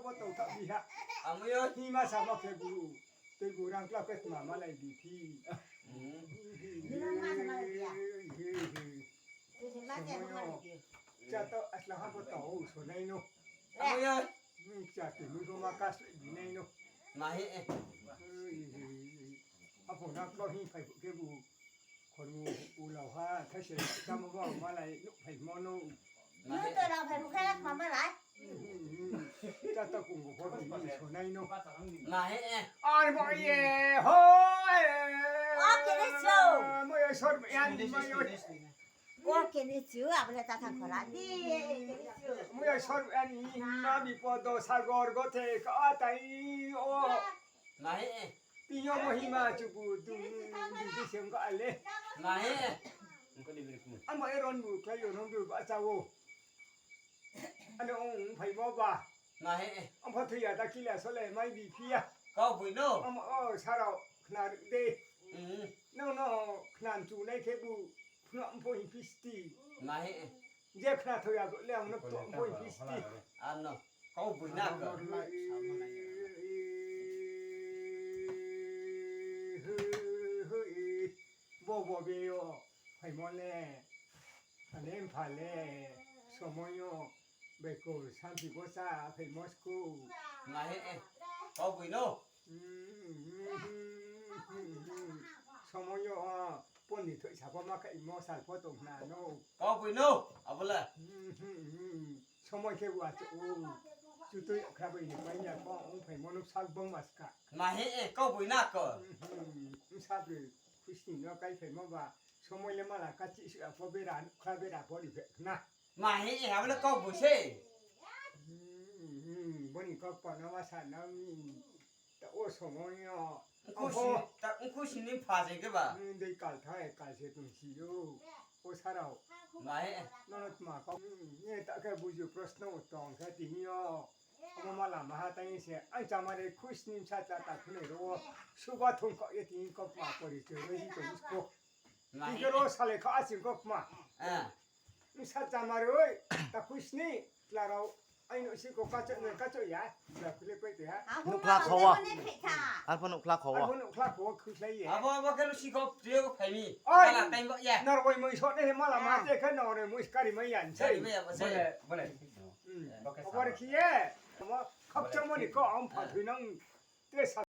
บ่ตกทะบีฮะ Amo yo. นี่มาสามัคคีกูตัวกูรังกล้าก็มาไล่ดีที่ จะต้องอัศลังบ่ต่อส่วนไหนเนาะ Amo yo. มึงจะถึงมึงก็มากัสดีไหนเนาะ Mahi. เอาผมนักก็หิ้งไฟเก็บกูคนกูเหล่าฮะถ้าเสร็จทำก็มาไล่นุไผ่มอนู Như tôi đâu phải một cái mà mới lại. จะต้องกูก็พอดีส่วนไหนเนาะ Mahi. อ้ายบ่เย่โฮ้ยไม่ชดยันไม่ย Ủa cái này chứ à, bây giờ ta thằng khỏi lại đi. ไม่ชดยันน้ำมีปอดสากอร์ก็เทก็ตายโอ้ Mahi. ปีโยมหิมาจุบุดูดูเสียงก็อะไร Mahi. อันมาเอรอนบุใครอยู่น้องดูก็อาจารย์อันนี้องค์ไผ่บ่บ่า Mahi. อันพัทยาตะกี้แหละสเลยไม่บีเพีย Kau bui no. อันมาชาเราขนาดเด Hmm. น้องขนาดจูในเคบุพระอัมพหิพิสตี Mahi. เจ็บขนาดเท่าไหร่ก็เลี้ยงนักตัวอัมพหิพิสตี Ano. Kau bui nak ke? บ่เบียวไผ่มอแลอันนี้ผ่านแลสมอยเบโกสัมพิโกซาไผ่มอสกู Mahi. Kau bui no. สมอยปนนี่ถอยชาพมากับอีมอสายพอตรงนาโน Kau bui no. Apa lah? สมอยแค่ว่าจะจุดตัวครับอีกไม่อยากป้องไผ่มอนุสักบังมัสกะ Mahi. Kau bui nak ke? ทราบเลยคริสตินเราใกล้ไผ่มอว่าสมอยเลยมาละกัจจิพอเบรานคราเบราพอดีเนะ Mahi. Apa lah kau bui sih? บนนี้ก็ปอนว่าสันน้ำมีแต่โอ้สมอยEngkau sini pasai ke ba? ได้การไทยการเสียตุนชีโยโอ้สาร Mahi. นนท์มาเขาเนี่ยแต่แค่บุญประশ্นตองแค่ที่นี่อ๋อมาละมาหาตั้งเสียอันจำมาได้คุยสนิมชาติตาคุณเอรู้สุภาพทุนก็ยังที่ก็มาปริเจอเลยที่ตัวสกุลที่ก็รู้สาเลเขาอาศัยก็มา Ah. นี่ชาติจำมาเลยแต่คุยสนิมแล้วเราไอ้หนุ่มสิก็กัจจเงินกัจจยาแล้วคุณเล็กไปเถอะ À, hôm nào tôi vẫn đi thị thả. อันพนุคลาเขา ไอ้ อ่ะ คนคลาโก้คือใครเนี่ย Apa kalau si kau dia kau ni? Oi. Alah tengok ya. นรกมือชดได้มาละมาเจ้าแค่นอนเลยมือการีไม่ยันใช่ Cari apa saya? boleh เอาไปขี้เย่ผมว่าขับจังมันนี่ก็เอาผ่านถึงนั่งเตะ